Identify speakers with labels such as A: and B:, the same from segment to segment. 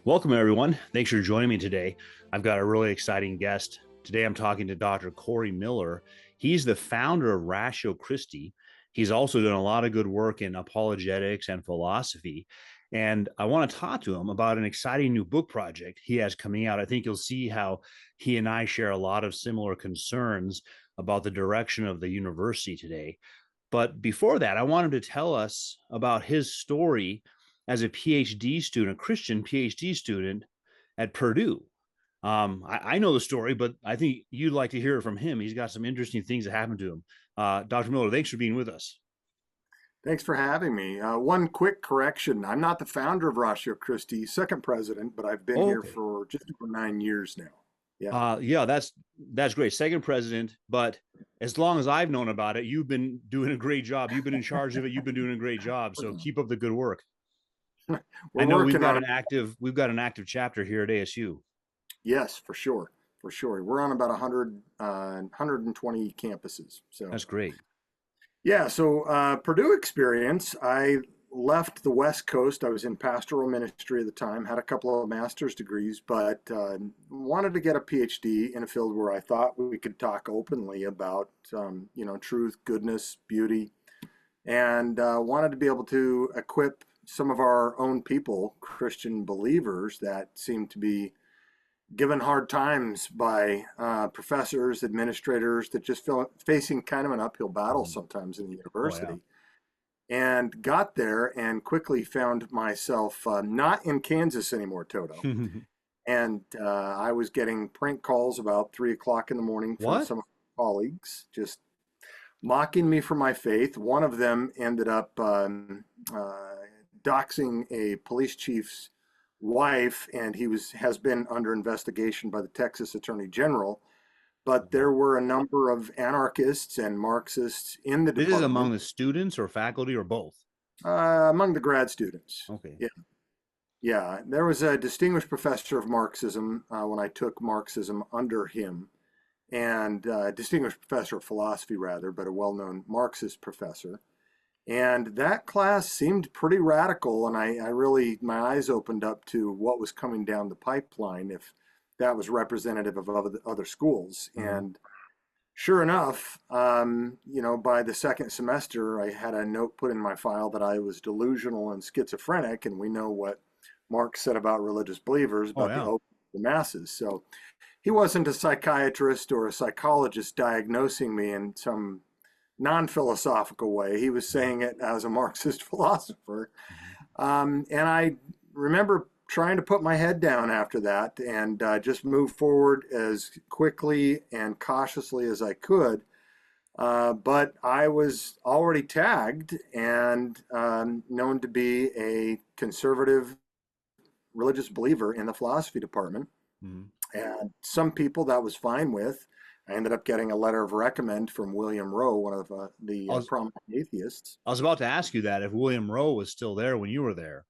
A: Welcome, everyone. Thanks for joining me today. I've got a really exciting guest. Today, I'm talking to Dr. Corey Miller. He's the founder of Ratio Christi. He's also done a lot of good work in apologetics and philosophy. And I want to talk to him about an exciting new book project he has coming out. I think you'll see how he and I share a lot of similar concerns about the direction of the university today. But before that, I want him to tell us about his story as a PhD student, a Christian PhD student at Purdue. I know the story, but I think you'd like to hear it from him. He's got some interesting things that happened to him. Dr. Miller, thanks for being with us.
B: Thanks for having me. One quick correction. I'm not the founder of Ratio Christi, second president, but I've been
A: Oh,
B: here
A: okay.
B: for just over 9 years now. Yeah.
A: Yeah, that's great. Second president, but as long as I've known about it, you've been doing a great job. You've been in charge of it. You've been doing a great job. So keep up the good work. I
B: We're
A: know we've
B: working
A: got
B: on it.
A: an active chapter here at ASU.
B: Yes, for sure. For sure. We're on about 120 campuses. So,
A: That's great.
B: yeah. So, Purdue experience, I left the West Coast. I was in pastoral ministry at the time, had a couple of master's degrees, but wanted to get a PhD in a field where I thought we could talk openly about, truth, goodness, beauty, and wanted to be able to equip some of our own people, Christian believers that seem to be given hard times by professors, administrators that just feel facing kind of an uphill battle
A: Mhm.
B: sometimes in the
A: Oh, yeah.
B: university. And got there and quickly found myself not in Kansas anymore, Toto. And I was getting prank calls about 3 o'clock in the morning from
A: What?
B: some of my colleagues, just mocking me for my faith. One of them ended up doxing a police chief's wife, and has been under investigation by the Texas Attorney General. But there
A: Wow.
B: were a number of anarchists and Marxists in the
A: This is
B: department,
A: among the students or faculty or both?
B: among the grad students.
A: Okay.
B: Yeah, yeah. There was a distinguished professor of Marxism when I took Marxism under him, and distinguished professor of philosophy, rather, but a well-known Marxist professor. And that class seemed pretty radical, and I really, my eyes opened up to what was coming down the pipeline if that was representative of other schools.
A: Mhm.
B: And sure enough, by the second semester, I had a note put in my file that I was delusional and schizophrenic, and we know what Marx said about religious believers,
A: Oh,
B: about the
A: yeah.
B: open the masses. So he wasn't a psychiatrist or a psychologist diagnosing me in some non-philosophical way. He was
A: Mhm.
B: saying it as a Marxist philosopher.
A: Mhm.
B: And I remember trying to put my head down after that and just move forward as quickly and cautiously as I could. But I was already tagged and known to be a conservative religious believer in the philosophy department.
A: Mhm.
B: And some people that was fine with. I ended up getting a letter of recommend from William Rowe, one of
A: I
B: the
A: was
B: prominent atheists.
A: I was about to ask you that if William Rowe was still there when you were there.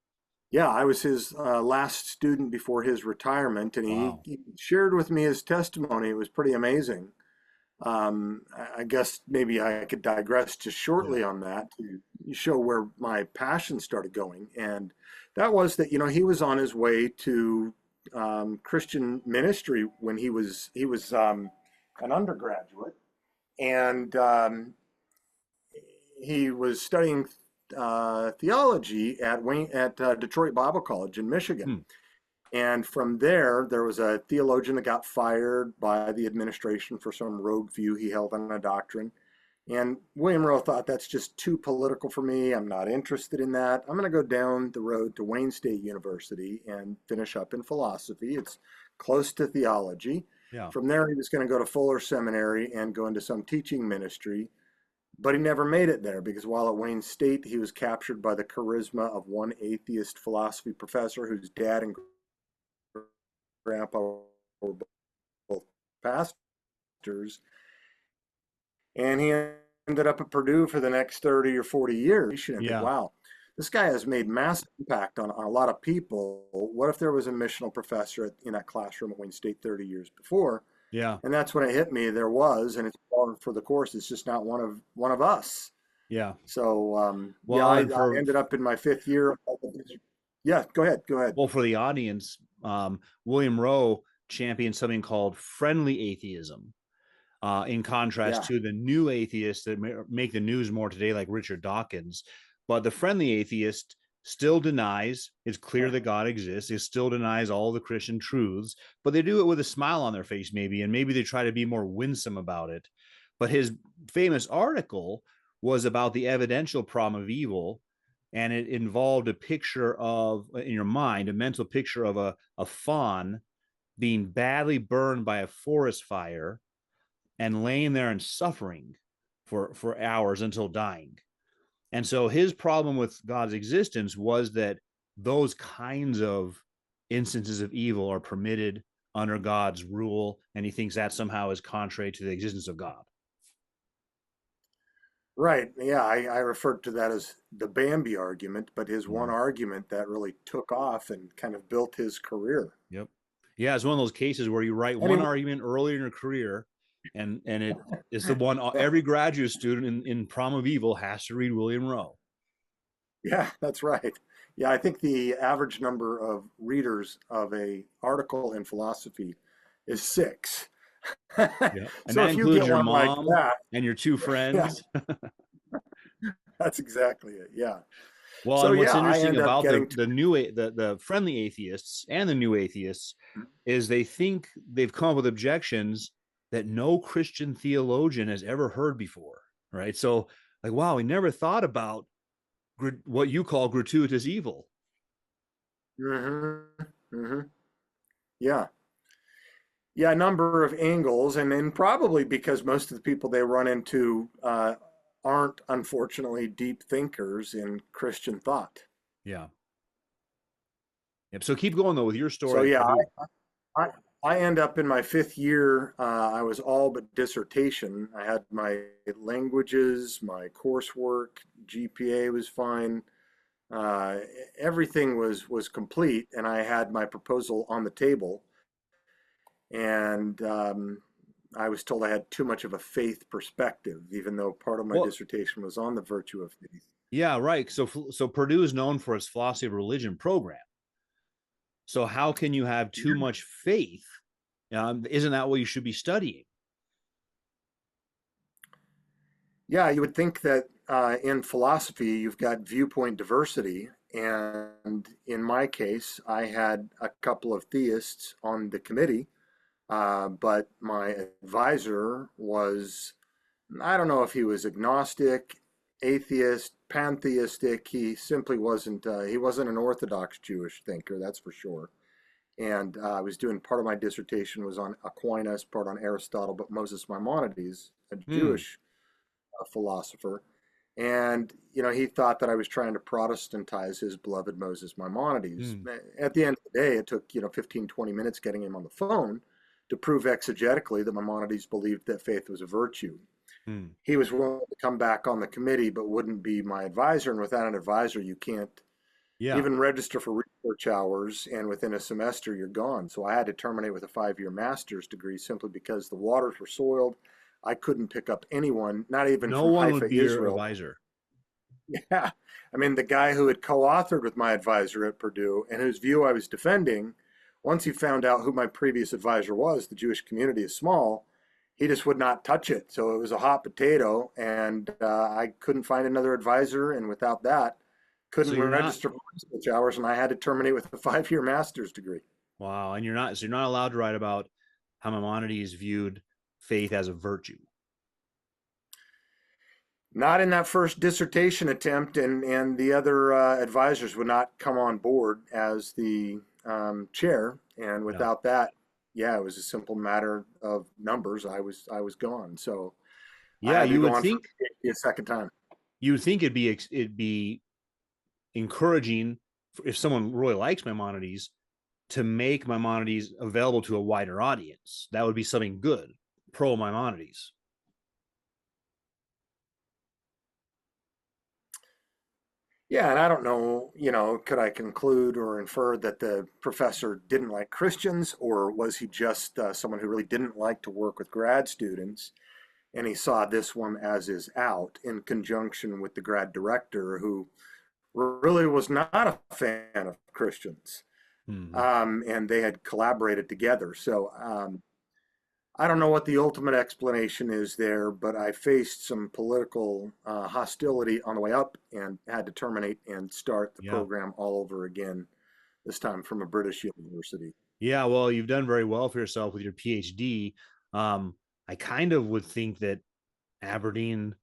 B: Yeah, I was his last student before his retirement, and
A: Wow.
B: he shared with me his testimony. It was pretty amazing. I guess maybe I could digress just
A: Yeah.
B: shortly on that to show where my passion started going. And that was that, he was on his way to Christian ministry when he was an undergraduate, and he was studying theology at Detroit Bible College in Michigan.
A: Hmm.
B: And from there, there was a theologian that got fired by the administration for some rogue view he held on a doctrine. And William Rowe thought that's just too political for me. I'm not interested in that. I'm going to go down the road to Wayne State University and finish up in philosophy. It's close to theology.
A: Yeah.
B: From there, he was going to go to Fuller Seminary and go into some teaching ministry. But he never made it there because while at Wayne State, he was captured by the charisma of one atheist philosophy professor whose dad and grandpa were both pastors. And he ended up at Purdue for the next 30 or 40 years. And think,
A: Yeah.
B: wow, this guy has made massive impact on a lot of people. What if there was a missional professor in that classroom at Wayne State 30 years before?
A: Yeah.
B: And that's when it hit me. There was, and it's par for the course. It's just not one of us.
A: Yeah.
B: So yeah,
A: Well,
B: I
A: and for
B: ended up in my fifth year. Yeah, go ahead. Go ahead.
A: well, for the audience, William Rowe championed something called friendly atheism, in contrast
B: Yeah.
A: to the new atheists that make the news more today, like Richard Dawkins. But the friendly atheist still denies it's clear that God exists. It still denies all the Christian truths, but they do it with a smile on their face, maybe, and maybe they try to be more winsome about it. But his famous article was about the evidential problem of evil, and it involved a picture of, in your mind, a mental picture of a fawn being badly burned by a forest fire and laying there and suffering for hours until dying. And so his problem with God's existence was that those kinds of instances of evil are permitted under God's rule, and he thinks that somehow is contrary to the existence of God.
B: Right. Yeah, I referred to that as the Bambi argument, but his one
A: Mm.
B: argument that really took off and kind of built his career.
A: Yep. Yeah, it's one of those cases where you write one
B: Anyway,
A: argument early in your career, and it is the one every graduate student in Prom of Evil has to read William Rowe.
B: yeah, that's right. Yeah, I think the average number of readers of a article in philosophy is 6.
A: Yeah. And
B: So
A: that
B: if you get
A: includes your
B: one like
A: mom
B: that,
A: and your two
B: yeah,
A: friends.
B: that's exactly it. Yeah.
A: Well,
B: So
A: and what's
B: yeah, I
A: interesting
B: end up
A: about
B: getting to,
A: the friendly atheists and the new atheists is they think they've come up with objections that no Christian theologian has ever heard before, right? So, like, wow, we never thought about what you call gratuitous evil.
B: hmm hmm yeah. Yeah, a number of angles, and then probably because most of the people they run into aren't, unfortunately, deep thinkers in Christian thought.
A: Yeah. Yep. So keep going though with your
B: So
A: story at
B: yeah,
A: Purdue.
B: I, I end up in my 5th year. I was all but dissertation. I had my languages, my coursework, GPA was fine. Uh, Everything was complete, and I had my proposal on the table. And I was told I had too much of a faith perspective, even though part of my
A: Well,
B: dissertation was on the virtue of faith.
A: yeah, right. So Purdue is known for its philosophy of religion program. So how can you have too much faith? Isn't that what you should be studying?
B: Yeah, you would think that in philosophy you've got viewpoint diversity, and in my case, I had a couple of theists on the committee, but my advisor was, I don't know if he was agnostic, atheist, pantheistic. He simply wasn't. He wasn't an orthodox Jewish thinker, that's for sure. And I was doing, part of my dissertation was on Aquinas, part on Aristotle, but Moses Maimonides, a
A: Hmm.
B: Jewish philosopher. And, he thought that I was trying to Protestantize his beloved Moses Maimonides.
A: Hmm.
B: At the end of the day, it took, 15, 20 minutes getting him on the phone to prove exegetically that Maimonides believed that faith was a virtue.
A: Hmm.
B: He was willing to come back on the committee, but wouldn't be my advisor. And without an advisor, you can't
A: Yeah.
B: even register for research hours. And within a semester, you're gone. So I had to terminate with a 5-year master's degree simply because the waters were soiled. I couldn't pick up anyone, not even
A: No
B: from
A: one would
B: Haifa,
A: be your
B: Israel.
A: advisor.
B: Yeah. I mean, the guy who had co-authored with my advisor at Purdue and whose view I was defending, once he found out who my previous advisor was, the Jewish community is small, he just would not touch it. So it was a hot potato, and I couldn't find another advisor. And without that,
A: So
B: couldn't
A: you're not,
B: register for research hours, and I had to terminate with a 5-year master's degree.
A: wow, and you're not allowed to write about how Maimonides viewed faith as a virtue.
B: Not in that first dissertation attempt, and the other advisors would not come on board as the chair. And
A: Yeah.
B: without that, yeah, it was a simple matter of numbers. I was gone. So I
A: Yeah,
B: had to
A: you
B: go
A: would
B: on for
A: think
B: a second time.
A: it'd be encouraging if someone really likes Maimonides to make Maimonides available to a wider audience. That would be something good, pro Maimonides.
B: Yeah, and I don't know, could I conclude or infer that the professor didn't like Christians, or was he just someone who really didn't like to work with grad students? And he saw this one as his out in conjunction with the grad director, who really was not a fan of Christians.
A: Hmm.
B: and they had collaborated together. So I don't know what the ultimate explanation is there, but I faced some political hostility on the way up and had to terminate and start the
A: Yeah.
B: program all over again, this time from a British university.
A: Yeah. Well, you've done very well for yourself with your PhD. I kind of would think that Aberdeen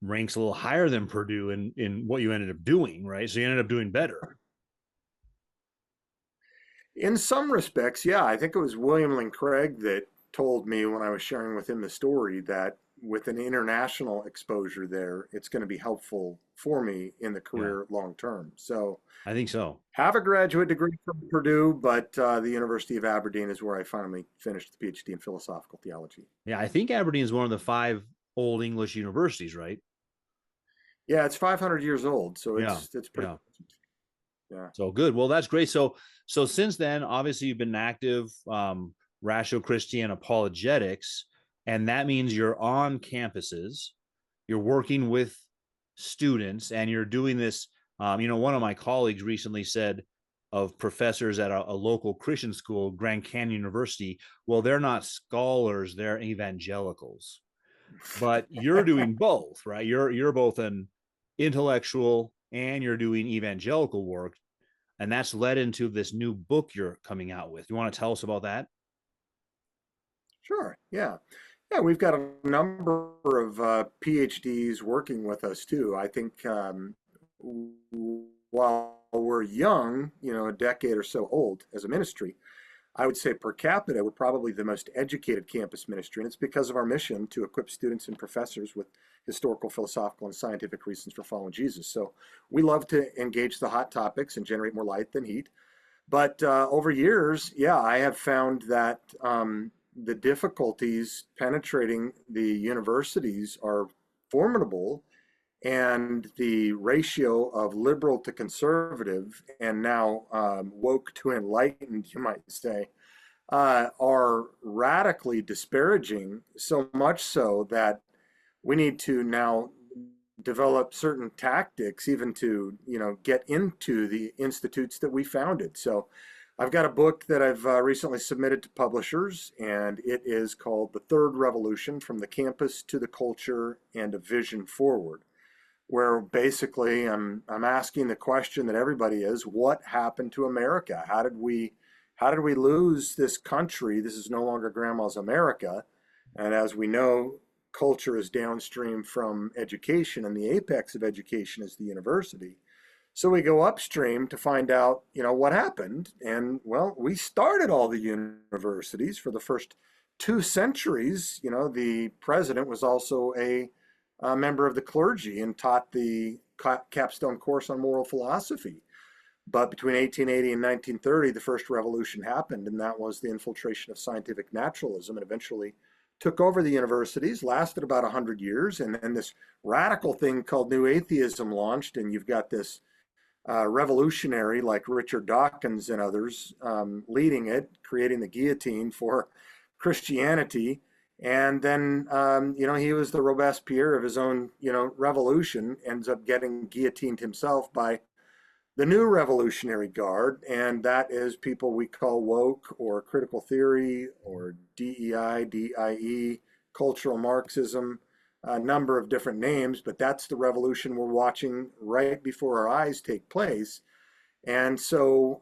A: ranks a little higher than Purdue in what you ended up doing, right? So you ended up doing better.
B: In some respects, yeah, I think it was William Lane Craig that told me when I was sharing with him the story that with an international exposure there, it's going to be helpful for me in the
A: Yeah,
B: career long term. So,
A: I think so.
B: have a graduate degree from Purdue, but the University of Aberdeen is where I finally finished the PhD in philosophical theology.
A: Yeah, I think Aberdeen is one of the five old English universities, right?
B: Yeah, it's 500 years old, so
A: Yeah,
B: it's pretty.
A: yeah.
B: Yeah.
A: So good. Well, that's great. So since then, obviously you've been active, Ratio Christi and apologetics, and that means you're on campuses, you're working with students, and you're doing this. One of my colleagues recently said of professors at a local Christian school, Grand Canyon University, well, they're not scholars, they're evangelicals. But you're doing both, right? You're both an intellectual and you're doing evangelical work, and that's led into this new book you're coming out with. You want to tell us about that?
B: Sure. Yeah. Yeah, we've got a number of PhDs working with us too. I think while we're young, a decade or so old as a ministry, I would say per capita, we're probably the most educated campus ministry. And it's because of our mission to equip students and professors with historical, philosophical, and scientific reasons for following Jesus. So we love to engage the hot topics and generate more light than heat. But over years, yeah, I have found that the difficulties penetrating the universities are formidable, and the ratio of liberal to conservative, and now woke to enlightened, you might say, are radically disparaging, so much so that we need to now develop certain tactics even to get into the institutes that we founded. So I've got a book that I've recently submitted to publishers, and it is called The Third Revolution: From the Campus to the Culture and a Vision Forward, where basically I'm asking the question that everybody is: what happened to America? How did we lose this country? This is no longer grandma's America. And as we know, culture is downstream from education, and the apex of education is the university. So we go upstream to find out, what happened. And well, we started all the universities for the first 2 centuries. The president was also a member of the clergy and taught the capstone course on moral philosophy. But between 1880 and 1930, the first revolution happened, and that was the infiltration of scientific naturalism, and eventually took over the universities, lasted about 100 years, and then this radical thing called New Atheism launched, and you've got this revolutionary like Richard Dawkins and others leading it, creating the guillotine for Christianity. And then, he was the Robespierre of his own, revolution, ends up getting guillotined himself by the new Revolutionary Guard, and that is people we call woke or critical theory or DEI, DIE, cultural Marxism, a number of different names, but that's the revolution we're watching right before our eyes take place. And so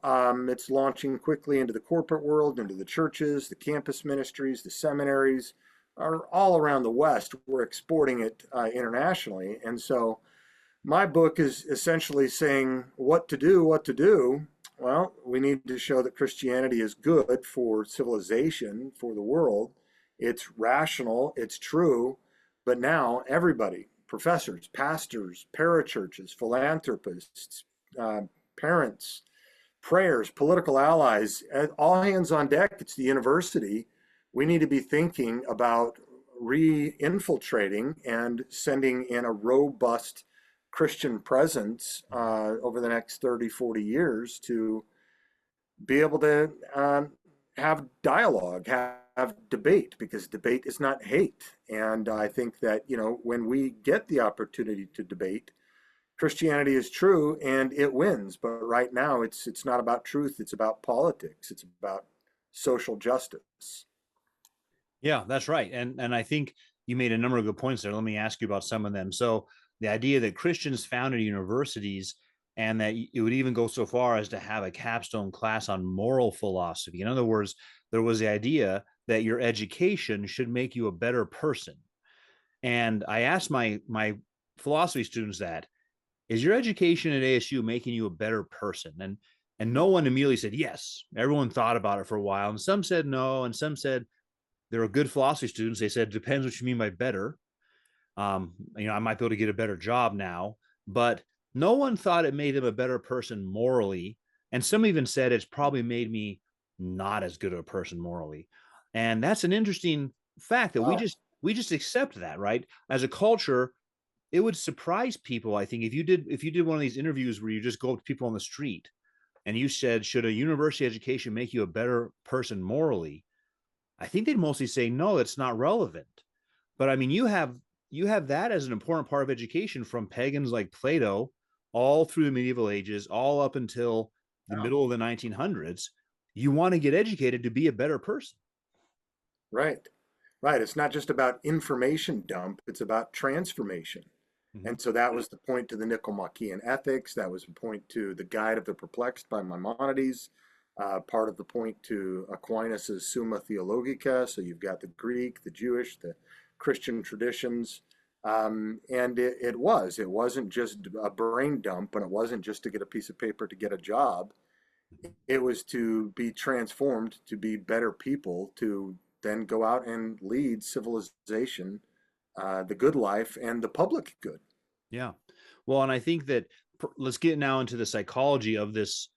B: it's launching quickly into the corporate world, into the churches, the campus ministries, the seminaries, are all around the West. We're exporting it internationally. And so my book is essentially saying what to do, what to do. Well, we need to show that Christianity is good for civilization, for the world. It's rational, it's true, but now everybody, professors, pastors, parachurches, philanthropists, uh, parents, prayers, political allies, all hands on deck. It's the university. We need to be thinking about re-infiltrating and sending in a robust Christian presence over the next 30, 40 years to be able to have dialogue, have debate, because debate is not hate. And I think that, when we get the opportunity to debate, Christianity is true and it wins, but right now it's not about truth, it's about politics, it's about social justice.
A: Yeah, that's right. And I think you made a number of good points there. Let me ask you about some of them. So the idea that Christians founded universities and that it would even go so far as to have a capstone class on moral philosophy. In other words, there was the idea that your education should make you a better person. And I asked my philosophy students that, is your education at ASU making you a better person? And no one immediately said yes. Everyone thought about it for a while, and some said no, and some said they were good philosophy students. They said, depends what you mean by better. I might be able to get a better job now, but no one thought it made them a better person morally. And some even said it's probably made me not as good of a person morally. And that's an interesting fact that we
B: Wow.
A: just accept that, right? As a culture, it would surprise people, I think, if you did one of these interviews where you just go up to people on the street and you said, should a university education make you a better person morally? I think they'd mostly say no, it's not relevant. But I mean, you have that as an important part of education from pagans like Plato all through the medieval ages, all up until the
B: Yeah.
A: middle of the 1900s. You want to get educated to be a better person.
B: Right. Right. It's not just about information dump, it's about transformation.
A: Mm-hmm.
B: And so that was the point to the Nicomachean Ethics. That was the point to the Guide of the Perplexed by Maimonides, part of the point to Aquinas's Summa Theologica. So you've got the Greek, the Jewish, the Christian traditions. And it wasn't just a brain dump, and it wasn't just to get a piece of paper to get a job. It was to be transformed, to be better people, to then go out and lead civilization, the good life, and the public good.
A: Yeah. Well, and I think that let's get now into the psychology of this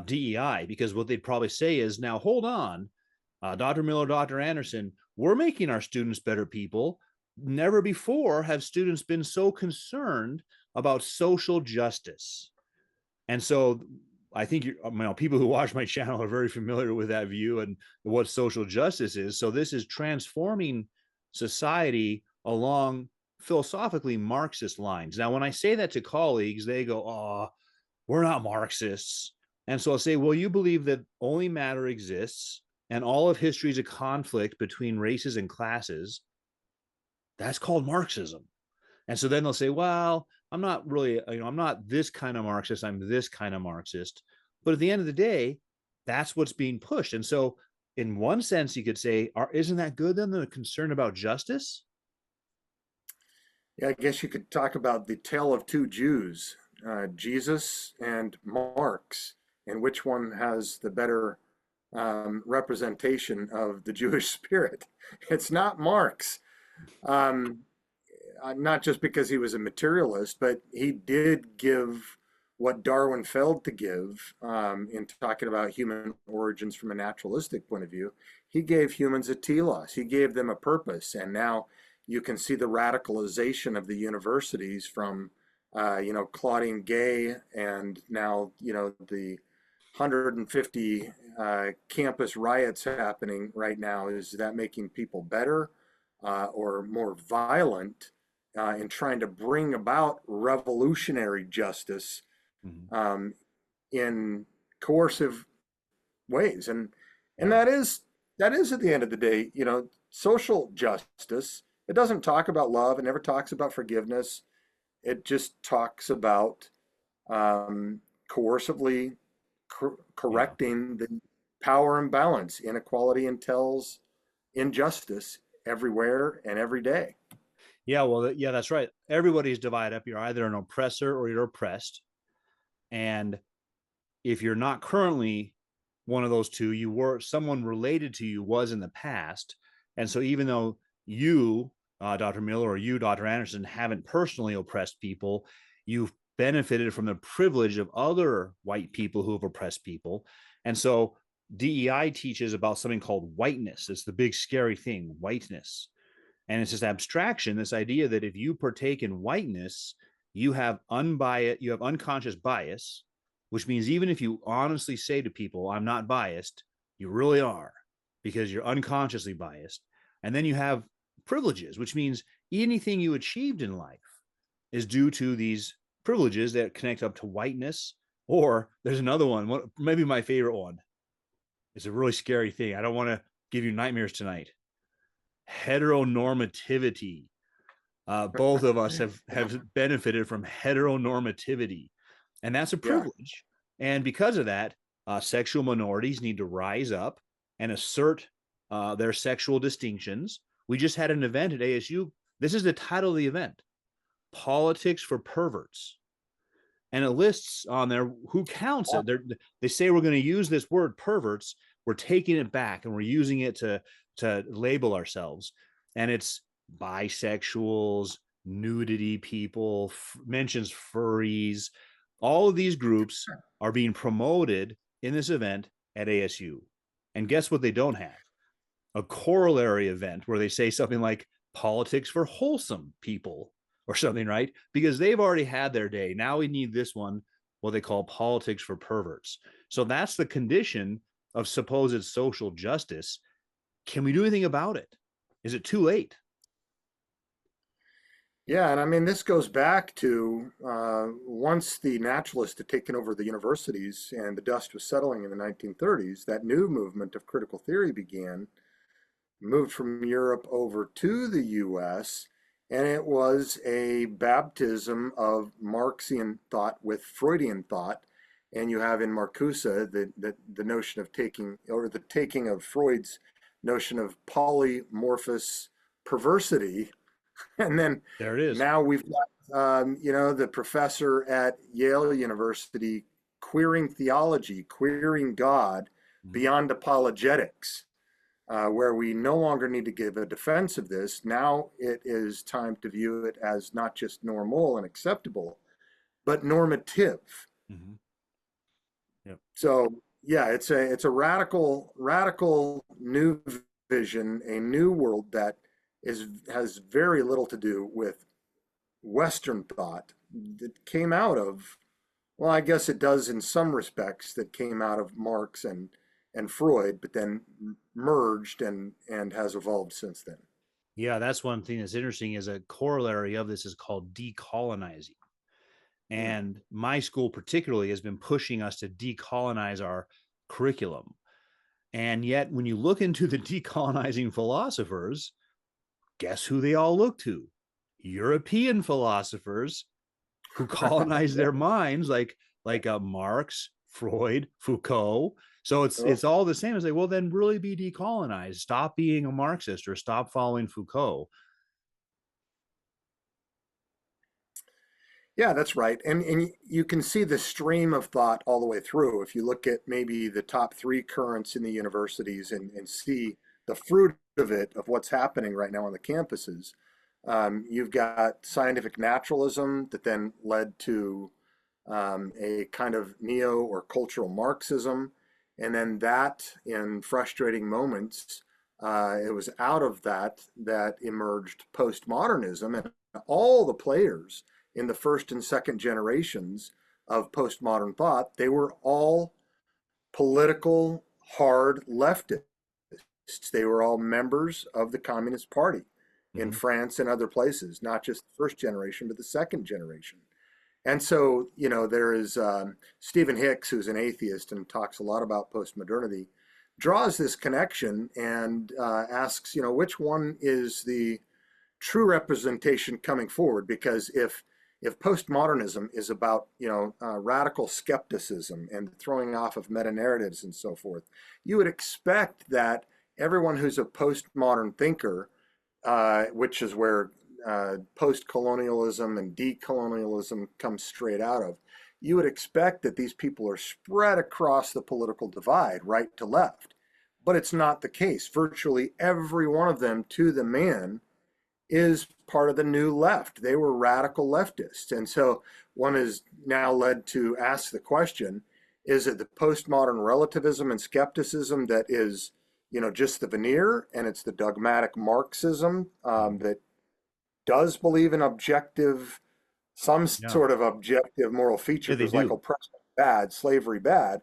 A: DEI, because what they'd probably say is, now hold on, Dr. Miller, Dr. Anderson, we're making our students better people. Never before have students been so concerned about social justice. And so I think people who watch my channel are very familiar with that view and what social justice is. So this is transforming society along philosophically Marxist lines. Now, when I say that to colleagues, they go, "Oh, we're not Marxists." And so I'll say, "Well, you believe that only matter exists and all of history is a conflict between races and classes. That's called Marxism." And so then they'll say, "Well, I'm not really, I'm not this kind of Marxist. I'm this kind of Marxist." But at the end of the day, that's what's being pushed. And so, in one sense, you could say, isn't that good then? The concern about justice?
B: Yeah, I guess you could talk about the tale of two Jews, Jesus and Marx, and which one has the better representation of the Jewish spirit. It's not Marx, um, not just because he was a materialist, but he did give what Darwin failed to give in talking about human origins from a naturalistic point of view. He gave humans a telos, he gave them a purpose, and now you can see the radicalization of the universities from, Claudine Gay, and now, the 150 campus riots happening right now. Is that making people better or more violent in trying to bring about revolutionary justice
A: Mm-hmm.
B: um, in coercive ways? And
A: Yeah.
B: that is at the end of the day, social justice. It doesn't talk about love. It never talks about forgiveness. It just talks about coercively
A: Yeah.
B: correcting the power imbalance, inequality entails injustice everywhere and every day.
A: Yeah. Well, yeah, that's right. Everybody's divided up. You're either an oppressor or you're oppressed. And if you're not currently one of those two, you were someone related to you was in the past. And so even though you, Dr. Miller, or you, Dr. Anderson, haven't personally oppressed people, you've benefited from the privilege of other white people who have oppressed people. And so DEI teaches about something called whiteness. It's the big scary thing, whiteness. And it's this abstraction, this idea that if you partake in whiteness, you have unconscious bias, which means even if you honestly say to people, "I'm not biased," you really are, because you're unconsciously biased. And then you have privileges, which means anything you achieved in life is due to these privileges that connect up to whiteness. Or there's another one, maybe my favorite one. It's a really scary thing. I don't want to give you nightmares tonight. Heteronormativity. Both of us have benefited from heteronormativity, and that's a
B: Yeah.
A: privilege. And because of that, sexual minorities need to rise up and assert their sexual distinctions. We just had an event at ASU. This is the title of the event: Politics for Perverts. And it lists on there who counts it. They say we're going to use this word perverts. We're taking it back and we're using it to label ourselves. And it's bisexuals, nudity people, mentions furries. All of these groups are being promoted in this event at ASU. And guess what they don't have? A corollary event where they say something like politics for wholesome people or something, right? Because they've already had their day. Now we need this one, what they call politics for perverts. So that's the condition of supposed social justice. Can we do anything about it? Is it too late?
B: Yeah, and I mean, this goes back to once the naturalists had taken over the universities and the dust was settling in the 1930s, that new movement of critical theory began, moved from Europe over to the US, and it was a baptism of Marxian thought with Freudian thought. And you have in Marcuse the notion of taking, or the taking of Freud's notion of polymorphous perversity. And then
A: There it is.
B: now we've got, the professor at Yale University queering theology, queering God beyond apologetics, where we no longer need to give a defense of this. Now it is time to view it as not just normal and acceptable, but normative.
A: Mm-hmm. Yep.
B: So yeah, it's a radical new vision, a new world that has very little to do with Western thought that came out of, well, I guess it does in some respects, that came out of Marx and Freud, but then merged and has evolved since then.
A: Yeah, that's one thing that's interesting is a corollary of this is called decolonizing.
B: Yeah.
A: And my school particularly has been pushing us to decolonize our curriculum. And yet, when you look into the decolonizing philosophers, guess who they all look to? European philosophers who colonized their minds, like Marx, Freud, Foucault. So it's all the same. It's like, well, then really be decolonized. Stop being a Marxist or stop following Foucault.
B: Yeah, that's right. And you can see the stream of thought all the way through. If you look at maybe the top three currents in the universities and see the fruit of it, of what's happening right now on the campuses, you've got scientific naturalism that then led to a kind of neo or cultural Marxism. And then that, in frustrating moments, it was out of that emerged postmodernism, and all the players in the first and second generations of postmodern thought, they were all political, hard leftists. They were all members of the Communist Party in France and other places, not just the first generation, but the second generation. And so, there is Stephen Hicks, who's an atheist and talks a lot about postmodernity, draws this connection and asks, which one is the true representation coming forward? Because if postmodernism is about radical skepticism and throwing off of meta narratives and so forth, you would expect that everyone who's a postmodern thinker, which is where post-colonialism and decolonialism comes straight out of, you would expect that these people are spread across the political divide, right to left. But it's not the case. Virtually every one of them, to the man, is part of the new left. They were radical leftists. And so one is now led to ask the question, is it the postmodern relativism and skepticism that is, just the veneer, and it's the dogmatic Marxism that does believe in some sort of objective moral features, like oppression bad, slavery bad?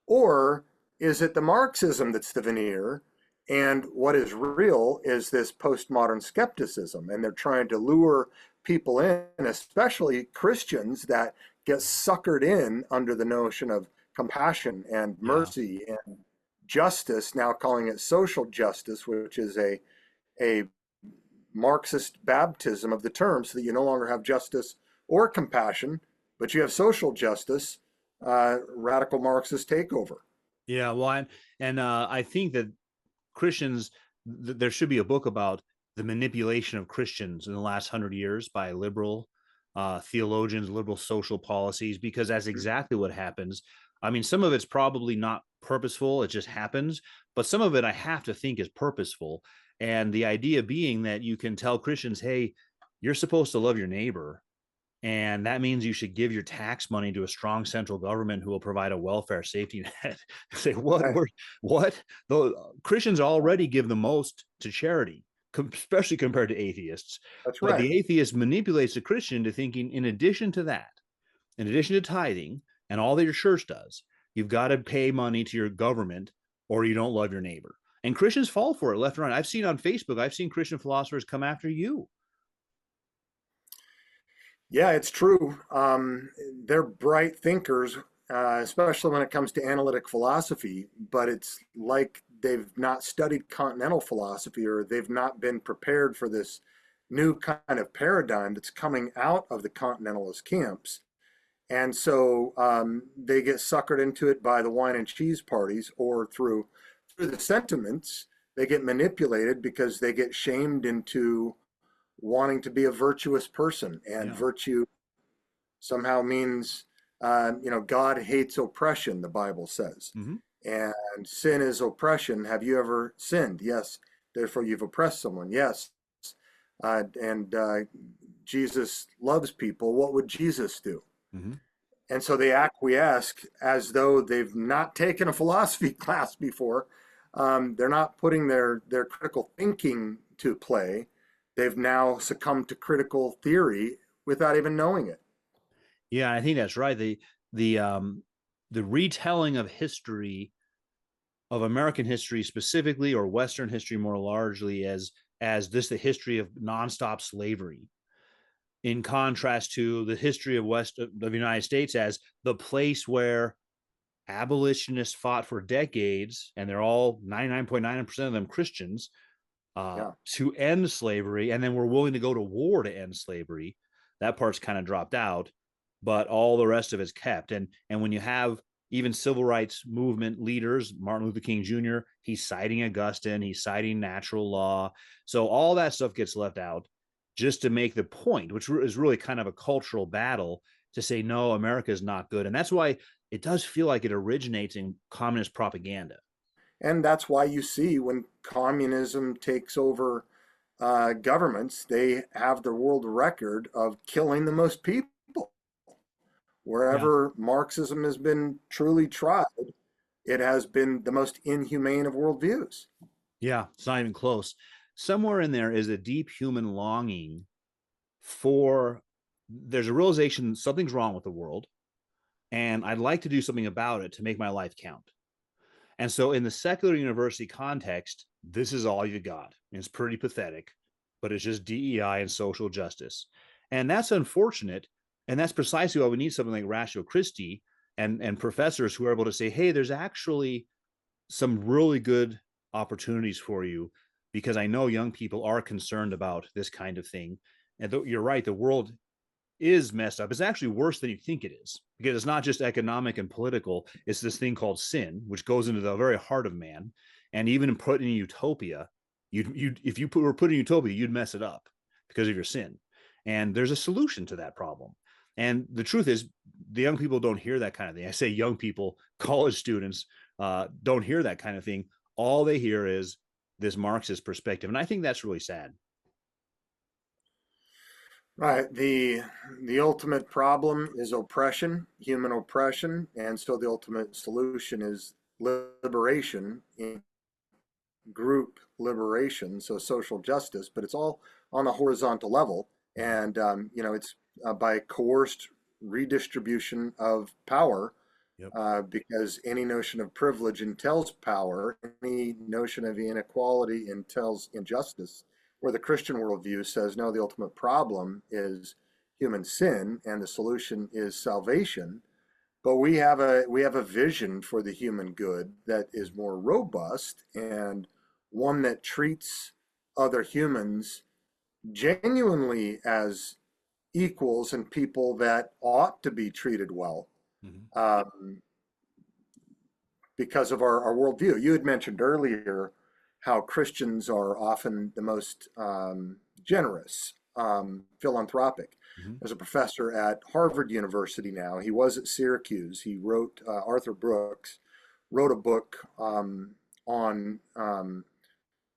B: Or is it the Marxism that's the veneer, and what is real is this postmodern skepticism, and they're trying to lure people in, especially Christians that get suckered in under the notion of compassion and
A: Yeah.
B: mercy and justice, now calling it social justice, which is a Marxist baptism of the term, so that you no longer have justice or compassion, but you have social justice, radical Marxist takeover.
A: Yeah. Well, I think that Christians, there should be a book about the manipulation of Christians in the last 100 years by liberal theologians, liberal social policies, because that's exactly what happens. I mean, some of it's probably not purposeful, it just happens, but some of it I have to think is purposeful. And the idea being that you can tell Christians, hey, you're supposed to love your neighbor, and that means you should give your tax money to a strong central government who will provide a welfare safety net. Say what?
B: Right.
A: What? The Christians already give the most to charity, especially compared to atheists.
B: That's
A: But
B: right.
A: the atheist manipulates the Christian into thinking, in addition to that, in addition to tithing and all that your church does, you've got to pay money to your government or you don't love your neighbor. And Christians fall for it left and right. I've seen on Facebook, I've seen Christian philosophers come after you.
B: Yeah, it's true. They're bright thinkers, especially when it comes to analytic philosophy, but it's like they've not studied continental philosophy, or they've not been prepared for this new kind of paradigm that's coming out of the continentalist camps. And so they get suckered into it by the wine and cheese parties, or through the sentiments. They get manipulated because they get shamed into wanting to be a virtuous person, and
A: Yeah.
B: virtue somehow means, God hates oppression, the Bible says,
A: Mm-hmm.
B: and sin is oppression. Have you ever sinned? Yes. Therefore, you've oppressed someone. Yes. And Jesus loves people. What would Jesus do?
A: Mm-hmm.
B: And so they acquiesce as though they've not taken a philosophy class before. They're not putting their critical thinking to play. They've now succumbed to critical theory without even knowing it.
A: Yeah, I think that's right. The the retelling of history, of American history specifically, or Western history more largely, as this the history of nonstop slavery, in contrast to the history of West of the United States as the place where abolitionists fought for decades, and they're all 99.9% of them Christians,
B: Yeah.
A: to end slavery, and then we're willing to go to war to end slavery. That part's kind of dropped out, but all the rest of it's kept. And when you have even civil rights movement leaders, Martin Luther King Jr., he's citing Augustine, he's citing natural law. So all that stuff gets left out just to make the point, which is really kind of a cultural battle to say, no, America is not good. And that's why it does feel like it originates in communist propaganda.
B: And that's why you see when communism takes over governments, they have the world record of killing the most people.
A: Yeah.
B: Wherever Marxism has been truly tried, it has been the most inhumane of worldviews.
A: Yeah, it's not even close. Somewhere in there is a deep human longing for, there's a realization something's wrong with the world, and I'd like to do something about it to make my life count. And so, in the secular university context, this is all you got. It's pretty pathetic, but it's just DEI and social justice. And that's unfortunate. And that's precisely why we need something like Ratio Christi and professors who are able to say, hey, there's actually some really good opportunities for you, because I know young people are concerned about this kind of thing. And you're right, the world is messed up. It's actually worse than you think it is, because it's not just economic and political. It's this thing called sin, which goes into the very heart of man. And even put in utopia, if you were put in utopia, you'd mess it up because of your sin. And there's a solution to that problem. And the truth is, the young people don't hear that kind of thing. I say young people, college students, don't hear that kind of thing. All they hear is this Marxist perspective, and I think that's really sad.
B: Right. The ultimate problem is oppression, human oppression, and so the ultimate solution is liberation, in group liberation, so social justice. But it's all on a horizontal level,
A: Mhm.
B: and it's by coerced redistribution of power,
A: Yep.
B: because any notion of privilege entails power, any notion of inequality entails injustice. where the Christian worldview says, no, the ultimate problem is human sin and the solution is salvation. But we have a vision for the human good that is more robust and one that treats other humans genuinely as equals and people that ought to be treated well,
A: Mhm.
B: um, because of our worldview. You had mentioned earlier how Christians are often the most generous, philanthropic.
A: Mhm.
B: There's a professor at Harvard University now. He was at Syracuse. He wrote, Arthur Brooks wrote a book on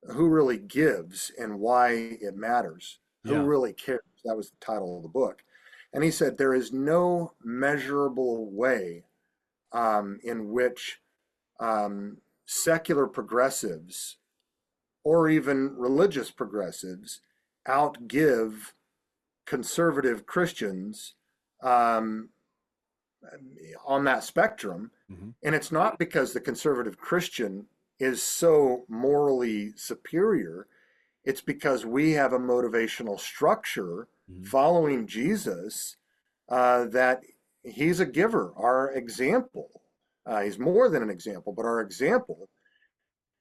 B: who really gives and why it matters, who
A: Yeah.
B: really cares. That was the title of the book. And he said there is no measurable way in which um, secular progressives or even religious progressives outgive conservative Christians um, on that spectrum.
A: Mhm.
B: And it's not because the conservative Christian is so morally superior. It's because we have a motivational structure
A: Mhm.
B: following Jesus, that he's a giver, our example. He's more than an example, but our example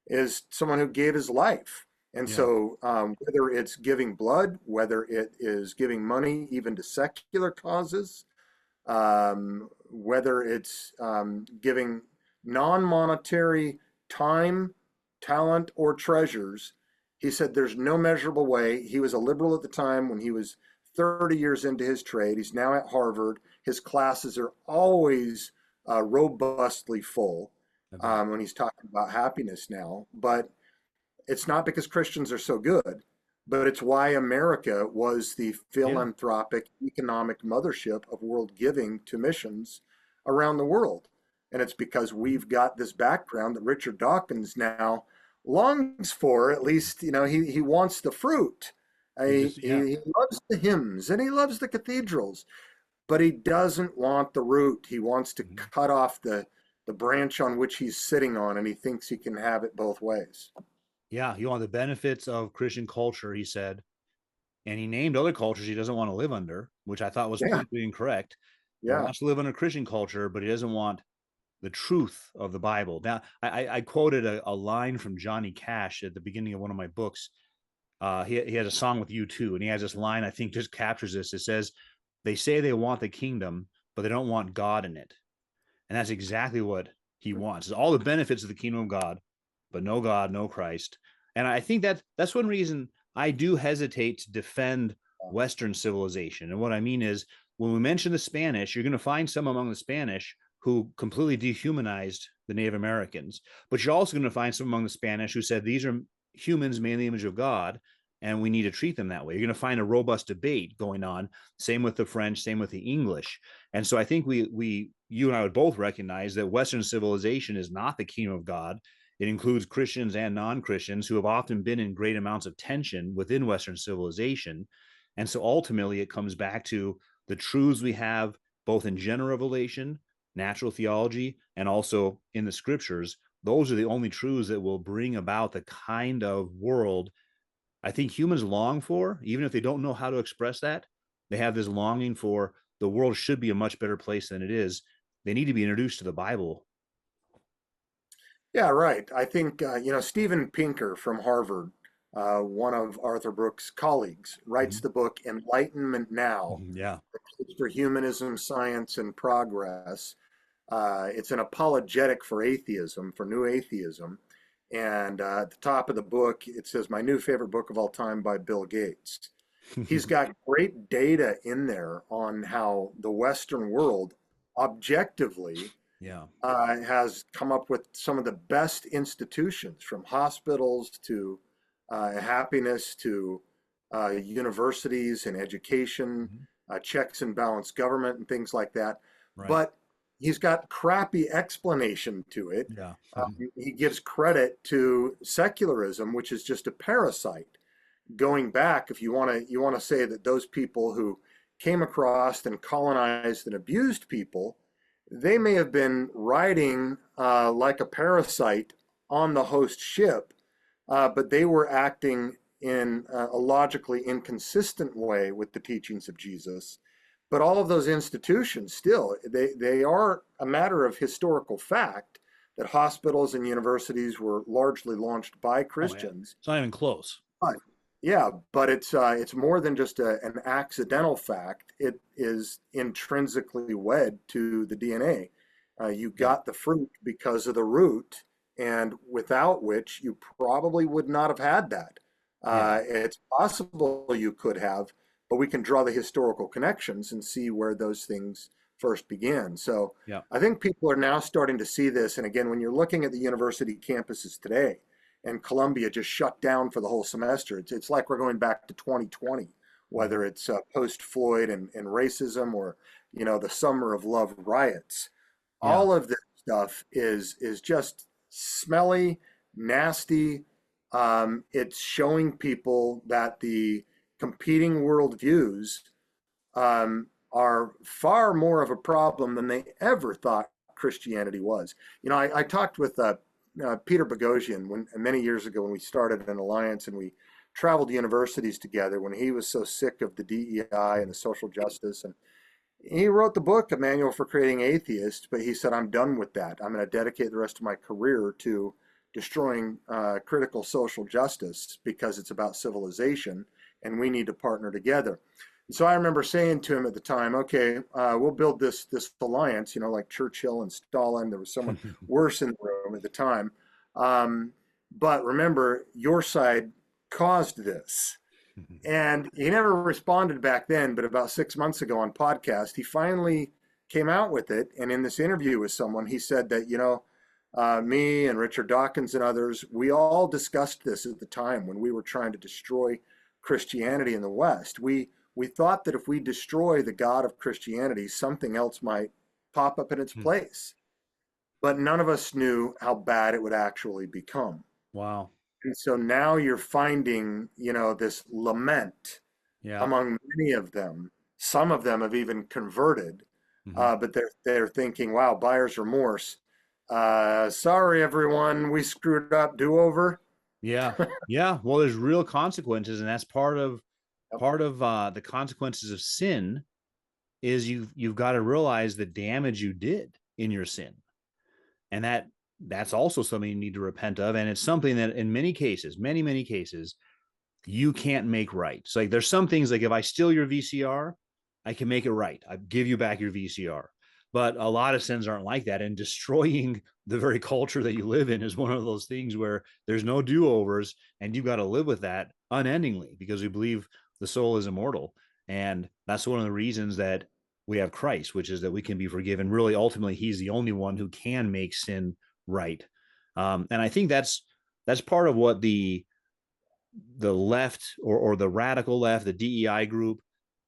B: is someone who gave his life. And
A: Yeah.
B: so, whether it's giving blood, whether it is giving money, even to secular causes, whether it's giving non monetary time, talent, or treasures, he said there's no measurable way. He was a liberal at the time when he was 30 years into his trade. He's now at Harvard. His classes are always robustly full
A: I bet.
B: when he's talking about happiness now. But it's not because Christians are so good, but it's why America was the
A: Yeah.
B: philanthropic economic mothership of world giving to missions around the world. And it's because
A: Mhm.
B: we've got this background that Richard Dawkins now longs for. At least, he wants the fruit.
A: He
B: He,
A: just, yeah.
B: he loves the hymns and he loves the cathedrals, but he doesn't want the root. He wants to
A: Mhm.
B: cut off the branch on which he's sitting on, and he thinks he can have it both ways.
A: Yeah. You want the benefits of Christian culture, he said. And he named other cultures he doesn't want to live under, which I thought was
B: Yeah,
A: politically incorrect. He
B: yeah.
A: wants to live under Christian culture, but he doesn't want the truth of the Bible. Now, I quoted a line from Johnny Cash at the beginning of one of my books. He has a song with U2, and he has this line I think just captures this. It says, "They say they want the kingdom, but they don't want God in it." And that's exactly what he wants. It's all the benefits of the kingdom of God, but no God, no Christ. And I think that's one reason I do hesitate to defend Western civilization. And what I mean is, when we mention the Spanish, you're going to find some among the Spanish who completely dehumanized the Native Americans. But you're also going to find some among the Spanish who said these are humans made in the image of God, and we need to treat them that way. You're going to find a robust debate going on. Same with the French, same with the English. And so I think you and I would both recognize that Western civilization is not the kingdom of God. It includes Christians and non-Christians who have often been in great amounts of tension within Western civilization. And so ultimately it comes back to the truths we have both in general revelation, natural theology, and also in the scriptures. Those are the only truths that will bring about the kind of world I think humans long for, even if they don't know how to express that. They have this longing for the world should be a much better place than it is. They need to be introduced to the Bible.
B: Yeah, right. I think, Steven Pinker from Harvard, one of Arthur Brooks' colleagues, writes
A: Mhm.
B: the book Enlightenment Now,
A: Mhm. Yeah.
B: for Humanism, Science, and Progress. It's an apologetic for atheism, for new atheism. And at the top of the book, it says, my new favorite book of all time by Bill Gates. He's got great data in there on how the Western world objectively
A: Yeah.
B: has come up with some of the best institutions, from hospitals to happiness to universities and education,
A: Mhm.
B: checks and balance government and things like that.
A: Right.
B: But he's got crappy explanation to it.
A: Yeah.
B: He gives credit to secularism, which is just a parasite. Going back, if you want to say that those people who came across and colonized and abused people, they may have been riding like a parasite on the host ship, but they were acting in a logically inconsistent way with the teachings of Jesus. But all of those institutions still, they are a matter of historical fact that hospitals and universities were largely launched by
A: Oh yeah,
B: Christians.
A: it's not even close.
B: But, yeah, but it's more than just an accidental fact. It is intrinsically wed to the DNA. You
A: Yeah,
B: got the fruit because of the root, and without which you probably would not have had that.
A: yeah,
B: It's possible you could have, but we can draw the historical connections and see where those things first began. So
A: yeah,
B: I think people are now starting to see this. And again, when you're looking at the university campuses today, and Columbia just shut down for the whole semester, it's like we're going back to 2020,
A: mhm,
B: whether it's post Floyd and racism, or the summer of love riots.
A: yeah,
B: All of this stuff is just smelly, nasty. It's showing people that the competing worldviews are far more of a problem than they ever thought Christianity was. I talked with Peter Boghossian many years ago when we started an alliance, and we traveled universities together when he was so sick of the DEI and the social justice. And he wrote the book, A Manual for Creating Atheists, but he said, I'm done with that. I'm going to dedicate the rest of my career to destroying critical social justice because it's about civilization and we need to partner together. And so I remember saying to him at the time, okay, we'll build this alliance, like Churchill and Stalin. There was someone worse in the room at the time. But remember, your side caused this. And he never responded back then, but about 6 months ago on podcast, he finally came out with it. And in this interview with someone, he said that, me and Richard Dawkins and others, we all discussed this at the time when we were trying to destroy Christianity in the West. We thought that if we destroy the God of Christianity, something else might pop up in its place. But none of us knew how bad it would actually become.
A: wow,
B: And so now you're finding, this lament
A: yeah,
B: among many of them. Some of them have even converted,
A: mhm,
B: but they're thinking, "Wow, buyer's remorse. Sorry, everyone, we screwed up. Do over."
A: yeah, yeah. Well, there's real consequences, and that's
B: Yep.
A: part of the consequences of sin is you've got to realize the damage you did in your sin, and that's also something you need to repent of, and it's something that in many cases, many cases, you can't make right. So like there's some things like if I steal your VCR, I can make it right. I give you back your VCR. But a lot of sins aren't like that. And destroying the very culture that you live in is one of those things where there's no do-overs and you've got to live with that unendingly because we believe the soul is immortal. And that's one of the reasons that we have Christ, which is that we can be forgiven. Really, ultimately, he's the only one who can make sin right. And I think that's part of what the left or the radical left, the DEI group,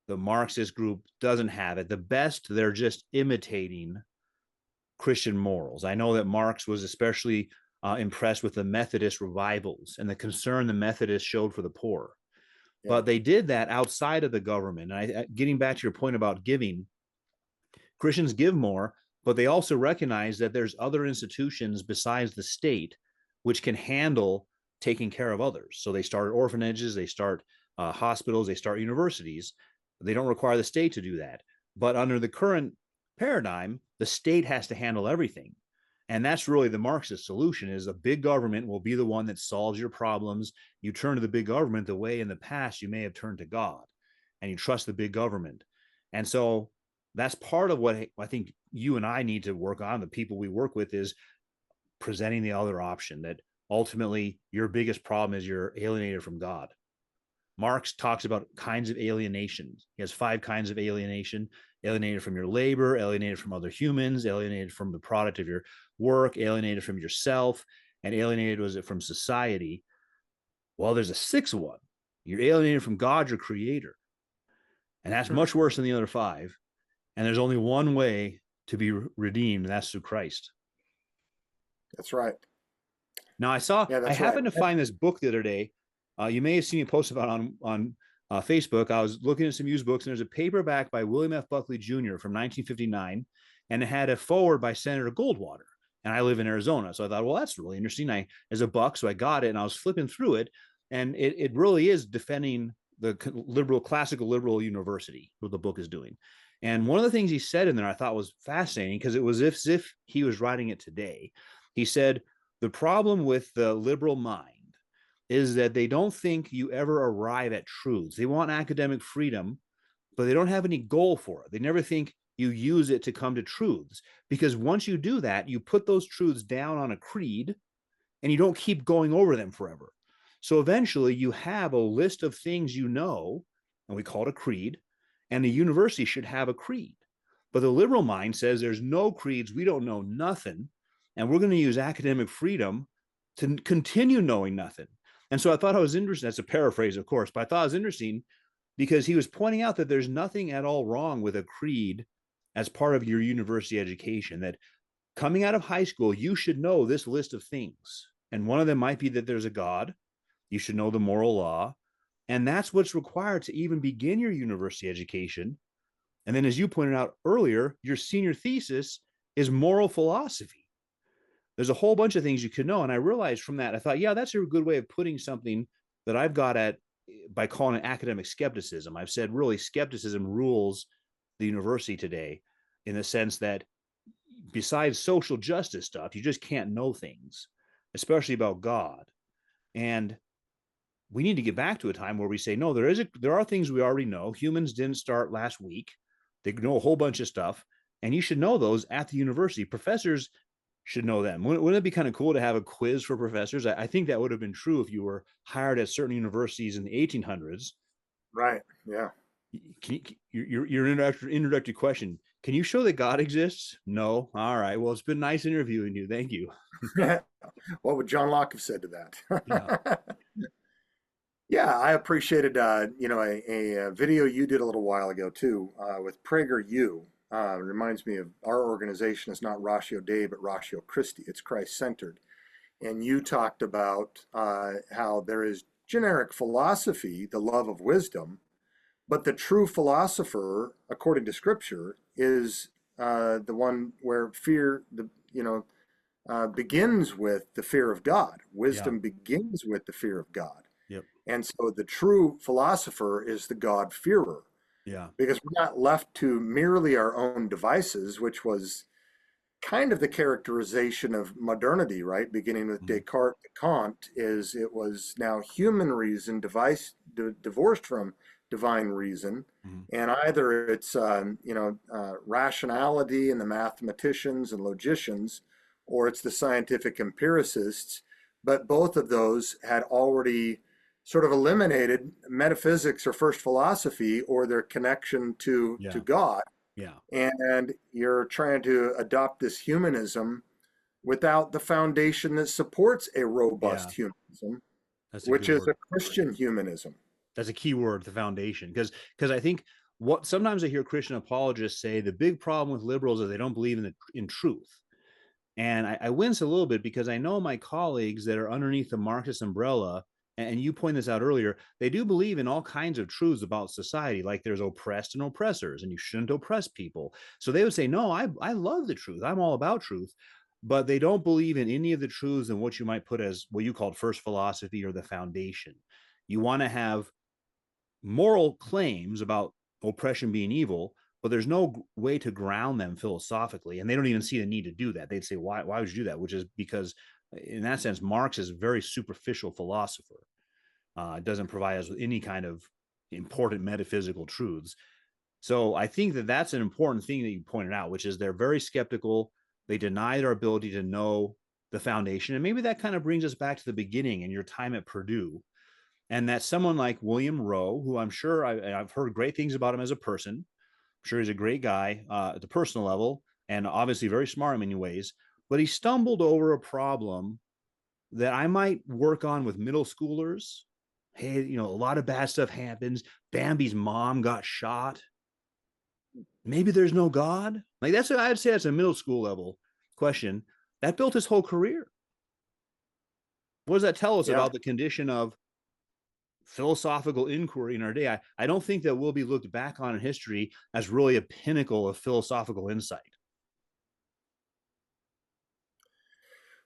A: the Marxist group doesn't have it. The best, they're just imitating Christian morals. I know that Marx was especially impressed with the Methodist revivals and the concern the Methodists showed for the poor.
B: Yeah.
A: But they did that outside of the government. And getting back to your point about giving, Christians give more, but they also recognize that there's other institutions besides the state which can handle taking care of others. So they start orphanages, they start hospitals, they start universities. They don't require the state to do that. But under the current paradigm, the state has to handle everything. And that's really the Marxist solution is a big government will be the one that solves your problems. You turn to the big government the way in the past you may have turned to God and you trust the big government. And so that's part of what I think you and I need to work on. The people we work with is presenting the other option that ultimately your biggest problem is you're alienated from God. Marx talks about kinds of alienation. He has 5 kinds of alienation: alienated from your labor, alienated from other humans, alienated from the product of your work, alienated from yourself, and alienated was it from society. Well, there's a 6th one. You're alienated from God, your creator. And that's much worse than the other 5. And there's only one way to be redeemed, and that's through Christ.
B: That's right.
A: Now,
B: Yeah,
A: I
B: that's right.
A: happened to find this book the other day. You may have seen me post about it on Facebook. I was looking at some used books, and there's a paperback by William F. Buckley Jr. from 1959, and it had a foreword by Senator Goldwater. And I live in Arizona, so I thought, well, that's really interesting. As a buck, so I got it, and I was flipping through it, And it really is defending the classical liberal university, what the book is doing. And one of the things he said in there I thought was fascinating, because it was as if he was writing it today. He said, the problem with the liberal mind is that they don't think you ever arrive at truths. They want academic freedom, but they don't have any goal for it. They never think you use it to come to truths, because once you do that, you put those truths down on a creed and you don't keep going over them forever. So eventually you have a list of things you know, and we call it a creed, and the university should have a creed. But the liberal mind says there's no creeds, we don't know nothing, and we're going to use academic freedom to continue knowing nothing. And so I thought it was interesting. That's a paraphrase, of course, but I thought it was interesting because he was pointing out that there's nothing at all wrong with a creed as part of your university education, that coming out of high school, you should know this list of things. And one of them might be that there's a God. You should know the moral law. And that's what's required to even begin your university education. And then, as you pointed out earlier, your senior thesis is moral philosophy. There's a whole bunch of things you could know. And I realized from that, I thought, yeah, that's a good way of putting something that I've got at by calling it academic skepticism. I've said really skepticism rules the university today, in the sense that besides social justice stuff, you just can't know things, especially about God. And we need to get back to a time where we say, no, there are things we already know. Humans didn't start last week. They know a whole bunch of stuff, and you should know those at the university. Professors should know them. Wouldn't it be kind of cool to have a quiz for professors? I think that would have been true if you were hired at certain universities in the 1800s.
B: Right. Yeah.
A: Your introductory question, can you show that God exists? No. All right. Well, it's been nice interviewing you. Thank you.
B: What would John Locke have said to
A: Yeah.
B: that? Yeah, I appreciated a video you did a little while ago too with PragerU. Reminds me of our organization is not Ratio Dei but Ratio Christi. It's Christ-centered, and you talked about how there is generic philosophy, the love of wisdom, but the true philosopher, according to Scripture, is the one where fear, begins with the fear of God.
A: Yeah.
B: Wisdom begins with the fear of God.
A: Yep.
B: And so the true philosopher is the God-fearer,
A: Yeah.
B: because we're not left to merely our own devices, which was kind of the characterization of modernity, right? Beginning with
A: Mhm.
B: Descartes to Kant, is it was now human reason divorced from divine reason.
A: Mhm.
B: And either it's, rationality in the mathematicians and logicians, or it's the scientific empiricists. But both of those had already sort of eliminated metaphysics or first philosophy or their connection to
A: Yeah.
B: God.
A: Yeah.
B: And you're trying to adopt this humanism without the foundation that supports a
A: Yeah.
B: robust humanism,
A: That's a
B: which
A: good
B: is
A: word.
B: a Christian humanism.
A: That's a key word, the foundation. Because I think what sometimes I hear Christian apologists say, the big problem with liberals is they don't believe in truth. And I wince a little bit because I know my colleagues that are underneath the Marxist umbrella, and you point this out earlier, they do believe in all kinds of truths about society, like there's oppressed and oppressors, and you shouldn't oppress people. So they would say, no, I love the truth. I'm all about truth. But they don't believe in any of the truths in what you might put as what you called first philosophy or the foundation. You want to have moral claims about oppression being evil, but there's no way to ground them philosophically, and they don't even see the need to do that. They'd say, why would you do that? Which is because, in that sense, Marx is a very superficial philosopher. It doesn't provide us with any kind of important metaphysical truths. So I think that that's an important thing that you pointed out, which is they're very skeptical. They deny their ability to know the foundation, and maybe that kind of brings us back to the beginning and your time at Purdue, and that someone like William Rowe, who I'm sure I've heard great things about him as a person. I'm sure he's a great guy at the personal level, and obviously very smart in many ways, but he stumbled over a problem that I might work on with middle schoolers. Hey, a lot of bad stuff happens. Bambi's mom got shot. Maybe there's no God. Like I'd say that's a middle school level question. That built his whole career. What does that tell us
B: Yeah.
A: about the condition of philosophical inquiry in our day? I don't think that we'll be looked back on in history as really a pinnacle of philosophical insight.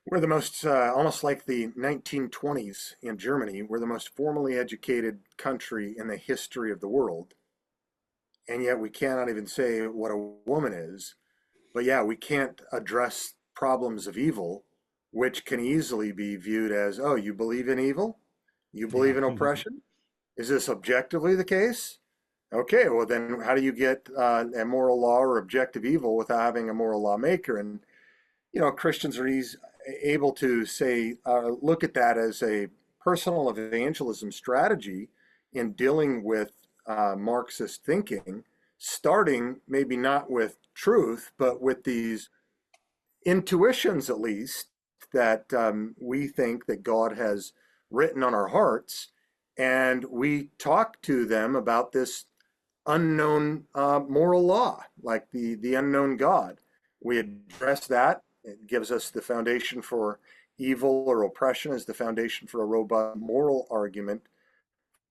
B: We're the most, almost like the 1920s in Germany, we're the most formally educated country in the history of the world. And yet we cannot even say what a woman is. But yeah, we can't address problems of evil, which can easily be viewed as, oh, you believe in evil? You
A: Yeah.
B: believe in oppression? Is this objectively the case? Okay, well then how do you get a moral law or objective evil without having a moral lawmaker? And Christians are able to say, look at that as a personal evangelism strategy in dealing with Marxist thinking, starting maybe not with truth, but with these intuitions, at least, that we think that God has written on our hearts. And we talk to them about this unknown moral law, like the unknown God. We address that. It gives us the foundation for evil or oppression as the foundation for a robust moral argument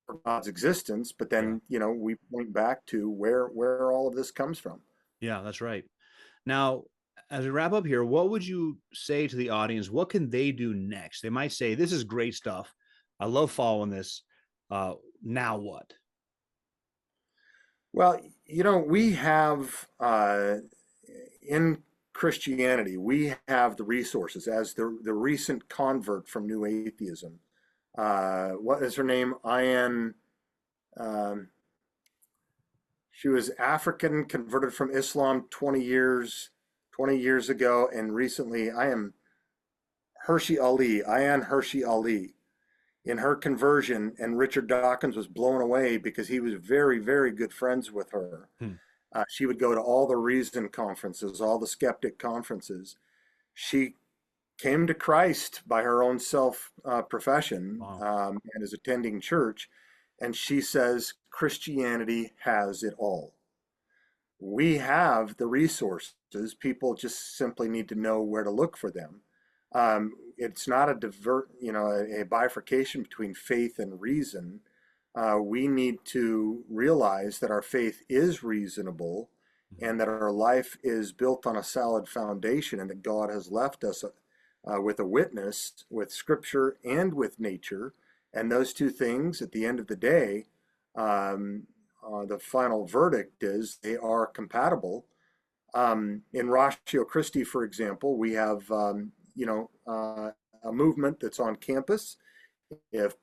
B: for God's existence. But
A: Yeah.
B: then, we point back to where all of this comes from.
A: Yeah, that's right. Now, as we wrap up here, what would you say to the audience? What can they do next? They might say, "This is great stuff. I love following this. Now what?"
B: Well, we have in Christianity, we have the resources as the recent convert from New Atheism. What is her name? Ayan. Um, she was African, converted from Islam 20 years ago, and recently I am Hershey Ali, Ayan Hershey Ali. In her conversion, and Richard Dawkins was blown away because he was very, very good friends with her.
A: Hmm.
B: She would go to all the Reason conferences, all the skeptic conferences. She came to Christ by her own self profession
A: Wow.
B: and is attending church. And she says, Christianity has it all. We have the resources. People just simply need to know where to look for them. It's not a bifurcation between faith and reason. We need to realize that our faith is reasonable
A: Mhm.
B: and that our life is built on a solid foundation and that God has left us with a witness, with scripture and with nature. And those two things, at the end of the day, um, the final verdict is they are compatible. In Ratio Christi, for example, we have a movement that's on campus. If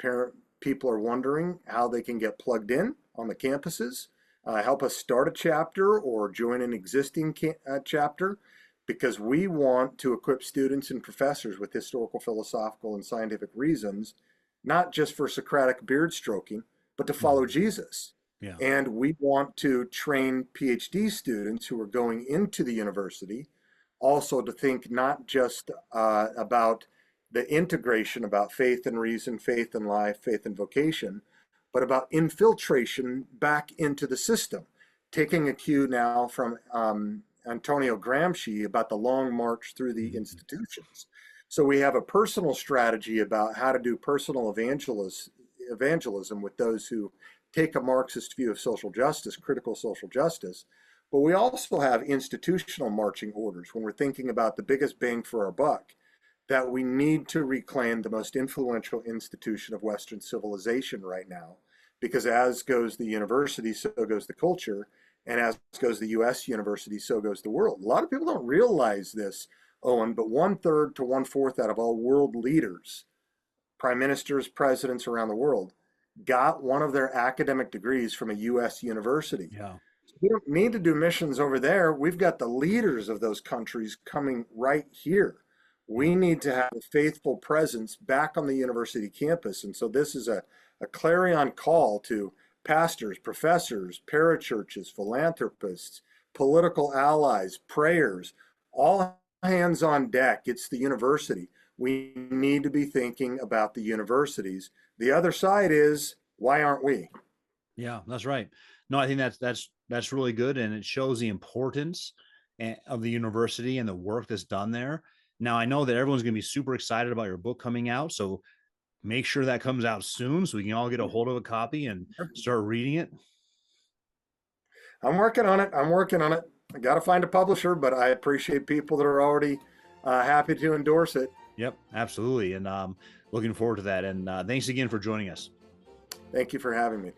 B: people are wondering how they can get plugged in on the campuses, help us start a chapter or join an existing chapter, because we want to equip students and professors with historical, philosophical, and scientific reasons, not just for Socratic beard stroking, but to follow
A: Mhm.
B: Jesus.
A: Yeah.
B: And we want to train PhD students who are going into the university also to think not just about the integration about faith and reason, faith and life, faith and vocation, but about infiltration back into the system. Taking a cue now from Antonio Gramsci about the long march through the
A: Mhm.
B: institutions. So we have a personal strategy about how to do personal evangelism with those who take a Marxist view of social justice, critical social justice. But we also have institutional marching orders when we're thinking about the biggest bang for our buck, that we need to reclaim the most influential institution of Western civilization right now. Because as goes the university, so goes the culture. And as goes the US university, so goes the world. A lot of people don't realize this, Owen, but 1/3 to 1/4 out of all world leaders, prime ministers, presidents around the world, got one of their academic degrees from a US university.
A: Yeah.
B: So we don't need to do missions over there. We've got the leaders of those countries coming right here.
A: Yeah.
B: We need to have a faithful presence back on the university campus. And so this is a clarion call to pastors, professors, parachurches, philanthropists, political allies, prayers, all hands on deck. It's the university. We need to be thinking about the universities. The other side is, why aren't we?
A: Yeah, that's right. No, I think that's really good, and it shows the importance of the university and the work that's done there. Now, I know that everyone's going to be super excited about your book coming out, so make sure that comes out soon so we can all get a hold of a copy and start reading it.
B: I'm working on it. I'm working on it. I got to find a publisher, but I appreciate people that are already happy to endorse it.
A: Yep, absolutely. And looking forward to that. And thanks again for joining us.
B: Thank you for having me.